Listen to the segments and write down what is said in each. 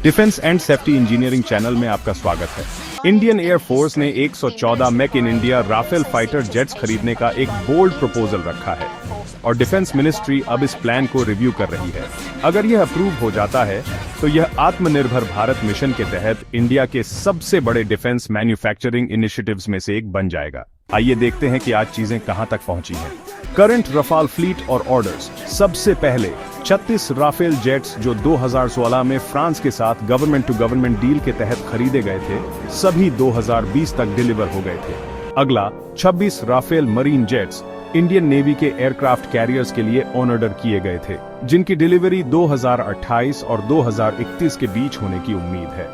Defence and safety engineering channel में आपका स्वागत है। इंडियन एयर फोर्स ने 114 Make in India Rafale fighter jets खरीदने का एक बोल्ड प्रपोजल रखा है और डिफेंस मिनिस्ट्री अब इस प्लान को रिव्यू कर रही है। अगर यह अप्रूव हो जाता है तो यह आत्मनिर्भर भारत मिशन के तहत इंडिया के सबसे बड़े डिफेंस मैन्युफैक्चरिंग इनिशिएटिव्स में से एक बन जाएगा। आइए देखते हैं कि आज चीजें कहां तक पहुंची हैं। करंट रफाल फ्लीट और ऑर्डर्स। सबसे पहले 36 राफेल जेट्स जो 2016 में फ्रांस के साथ गवर्नमेंट टू गवर्नमेंट डील के तहत खरीदे गए थे, सभी 2020 तक डिलीवर हो गए थे। अगला 26 Rafale Marine jets Indian Navy के एयरक्राफ्ट कैरियर्स के लिए ऑन ऑर्डर किए गए थे, जिनकी डिलीवरी 2028 और 2031 के बीच होने की उम्मीद है।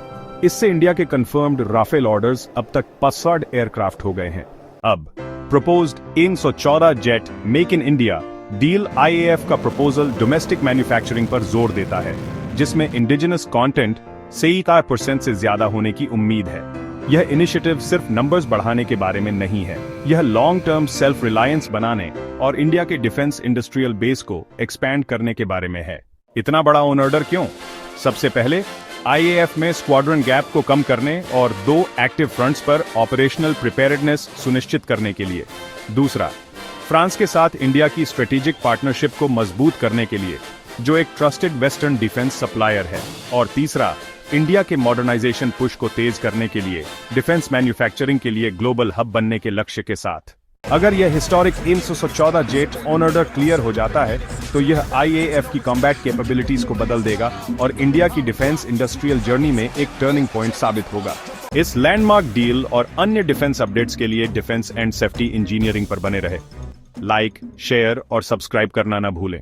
इससे इंडिया के कंफर्म्ड राफेल ऑर्डर्स अब तक 65 एयरक्राफ्ट हो गए हैं। अब proposed 114 jet make in India deal IAF का प्रपोजल डोमेस्टिक मैन्युफैक्चरिंग पर जोर देता है, जिसमें इंडिजिनस कंटेंट 70% से ज्यादा होने की उम्मीद है। यह इनिशिएटिव सिर्फ नंबर्स बढ़ाने के बारे में नहीं है, यह लॉन्ग टर्म सेल्फ रिलायंस बनाने और इंडिया के डिफेंस इंडस्ट्रियल बेस को एक्सपैंड करने के बारे में है। इतना बड़ा ऑन ऑर्डर क्यों? सबसे पहले आईएएफ में स्क्वाड्रन गैप को कम करने और 2 एक्टिव फ्रंट्स पर ऑपरेशनल प्रिपेयर्डनेस सुनिश्चित करने के लिए। दूसरा, फ्रांस के साथ इंडिया की स्ट्रेटेजिक पार्टनरशिप को मजबूत करने के लिए, जो एक ट्रस्टेड वेस्टर्न डिफेंस सप्लायर है। और तीसरा, इंडिया के मॉडर्नाइजेशन पुश को तेज करने के लिए, डिफेंस मैन्युफैक्चरिंग के लिए ग्लोबल हब बनने के लक्ष्य के साथ। अगर यह historic 114 jet on order clear हो जाता है तो यह आईएएफ की कॉम्बैट कैपेबिलिटीज को बदल देगा और इंडिया की डिफेंस इंडस्ट्रियल जर्नी में एक टर्निंग पॉइंट साबित होगा। इस लैंडमार्क डील और अन्य डिफेंस अपडेट्स के लिए डिफेंस एंड सेफ्टी इंजीनियरिंग पर बने रहे। लाइक, शेयर और सब्सक्राइब करना न भूलें।